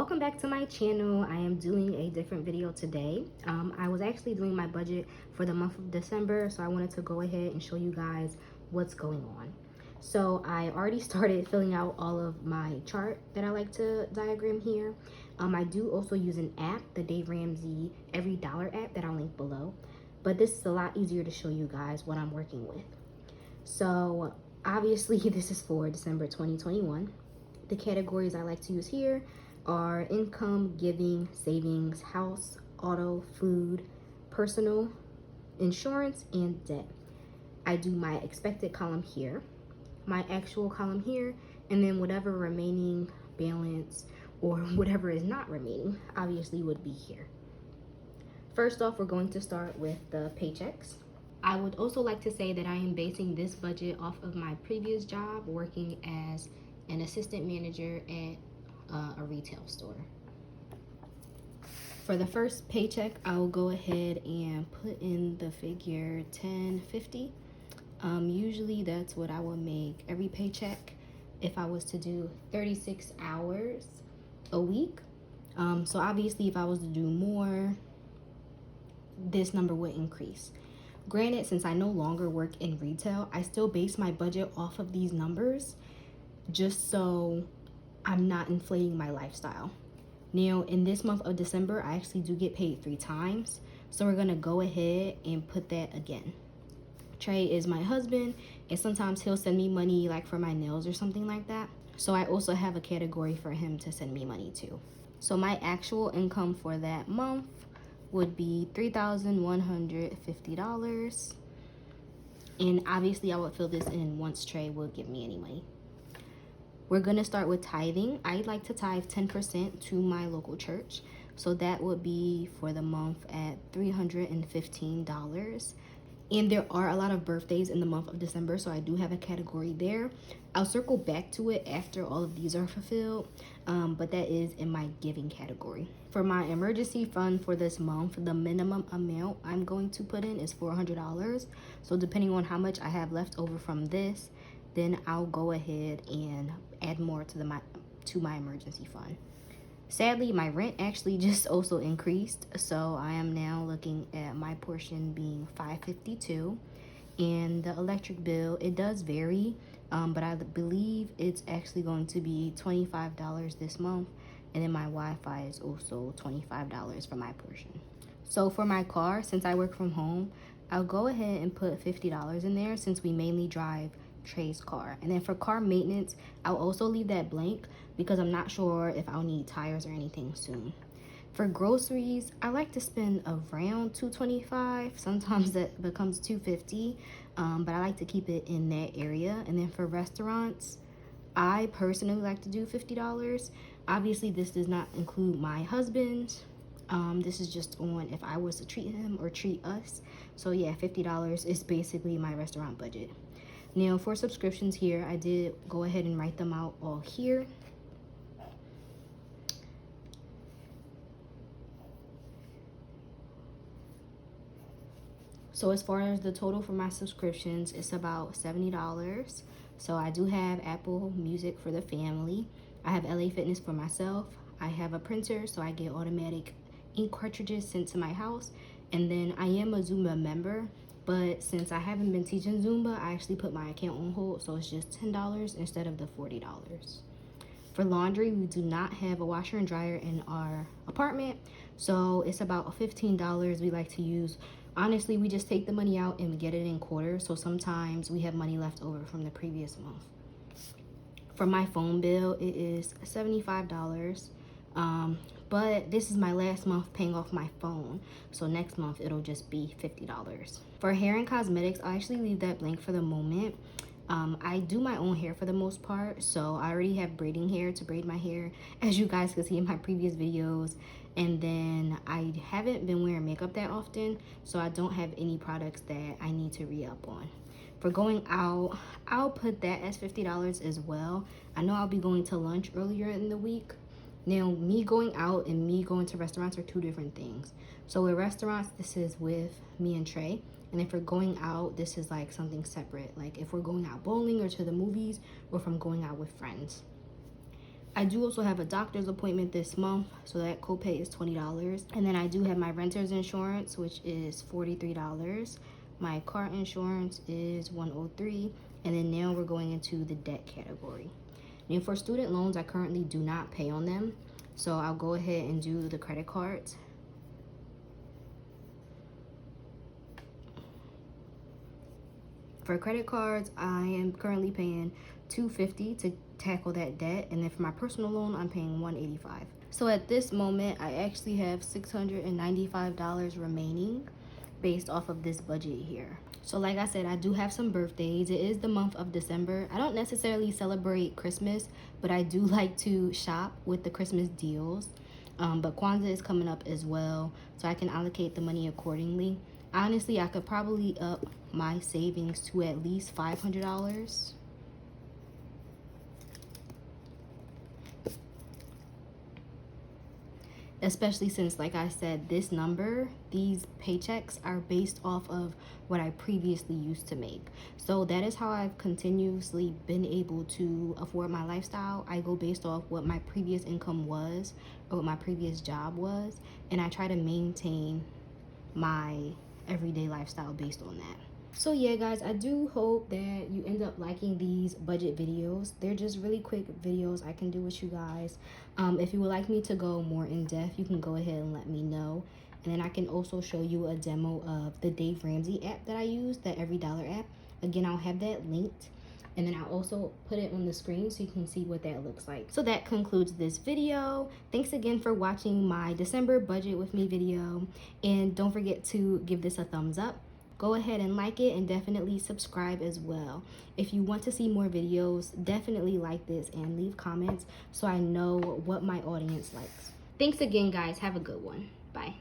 Welcome back to my channel. I am doing a different video today. I was actually doing my budget for the month of December, so I wanted to go ahead and show you guys what's going on. So I already started filling out all of my chart that I like to diagram here. I do also use an app, the Dave Ramsey EveryDollar app that I'll link below, but this is a lot easier to show you guys what I'm working with. So obviously this is for December 2021. The categories I like to use here are income, giving, savings, house, auto, food, personal, insurance, and debt. I do my expected column here, my actual column here, and then whatever remaining balance or whatever is not remaining obviously would be here. First off, we're going to start with the paychecks. I would also like to say that I am basing this budget off of my previous job working as an assistant manager at a retail store. For the first paycheck, I'll go ahead and put in the figure $10.50. Usually that's what I would make every paycheck if I was to do 36 hours a week. So obviously if I was to do more, this number would increase. Granted, since I no longer work in retail, I still base my budget off of these numbers just so I'm not inflating my lifestyle. Now, in this month of December, I actually do get paid 3 times. So we're gonna go ahead and put that again. Trey is my husband, and sometimes he'll send me money like for my nails or something like that. So I also have a category for him to send me money to. So my actual income for that month would be $3,150. And obviously I would fill this in once Trey will give me any money. We're gonna start with tithing. I like to tithe 10% to my local church. So that would be for the month at $315. And there are a lot of birthdays in the month of December, so I do have a category there. I'll circle back to it after all of these are fulfilled, but that is in my giving category. For my emergency fund for this month, the minimum amount I'm going to put in is $400. So depending on how much I have left over from this, then I'll go ahead and add more to my emergency fund. Sadly, my rent actually just also increased, so I am now looking at my portion being $552, and the electric bill, it does vary, but I believe it's actually going to be $25 this month, and then my Wi-Fi is also $25 for my portion. So for my car, since I work from home, I'll go ahead and put $50 in there since we mainly drive Trey's car. And then for car maintenance, I'll also leave that blank because I'm not sure if I'll need tires or anything soon. For groceries, I like to spend around $225. Sometimes that becomes $250, but I like to keep it in that area. And then for restaurants, I personally like to do $50. Obviously, this does not include my husband's. This is just on if I was to treat him or treat us. So yeah, $50 is basically my restaurant budget. Now for subscriptions here, I did go ahead and write them out all here. So as far as the total for my subscriptions, it's about $70. So I do have Apple Music for the family. I have LA Fitness for myself. I have a printer, so I get automatic ink cartridges sent to my house. And then I am a Zumba member. But since I haven't been teaching Zumba, I actually put my account on hold, so it's just $10 instead of the $40. For laundry, we do not have a washer and dryer in our apartment, so it's about $15 we like to use. Honestly, we just take the money out and we get it in quarters, so sometimes we have money left over from the previous month. For my phone bill, it is $75. But this is my last month paying off my phone, so next month it'll just be $50. For hair and cosmetics, I actually leave that blank for the moment. I do my own hair for the most part, so I already have braiding hair to braid my hair, as you guys can see in my previous videos. And then I haven't been wearing makeup that often, so I don't have any products that I need to re-up on. For going out, I'll put that as $50 as well. I know I'll be going to lunch earlier in the week. Now, me going out and me going to restaurants are two different things. So with restaurants, this is with me and Trey. And if we're going out, this is like something separate. Like if we're going out bowling or to the movies, or if I'm going out with friends. I do also have a doctor's appointment this month, so that copay is $20. And then I do have my renter's insurance, which is $43. My car insurance is $103. And then now we're going into the debt category. Now for student loans, I currently do not pay on them, so I'll go ahead and do the credit cards. For credit cards, I am currently paying $250 to tackle that debt, and then for my personal loan, I'm paying $185. So at this moment, I actually have $695 remaining based off of this budget here. So like I said, I do have some birthdays. It is the month of December. I don't necessarily celebrate Christmas, but I do like to shop with the Christmas deals. But Kwanzaa is coming up as well, so I can allocate the money accordingly. Honestly, I could probably up my savings to at least $500. Especially since, like I said, this number, these paychecks are based off of what I previously used to make. So that is how I've continuously been able to afford my lifestyle. I go based off what my previous income was or what my previous job was, and I try to maintain my everyday lifestyle based on that. So yeah guys, I do hope that you end up liking these budget videos. They're just really quick videos I can do with you guys. If you would like me to go more in depth, you can go ahead and let me know. And then I can also show you a demo of the Dave Ramsey app that I use, the EveryDollar app. Again, I'll have that linked. And then I'll also put it on the screen so you can see what that looks like. So that concludes this video. Thanks again for watching my December budget with me video. And don't forget to give this a thumbs up. Go ahead and like it, and definitely subscribe as well. If you want to see more videos, definitely like this and leave comments so I know what my audience likes. Thanks again guys. Have a good one. Bye.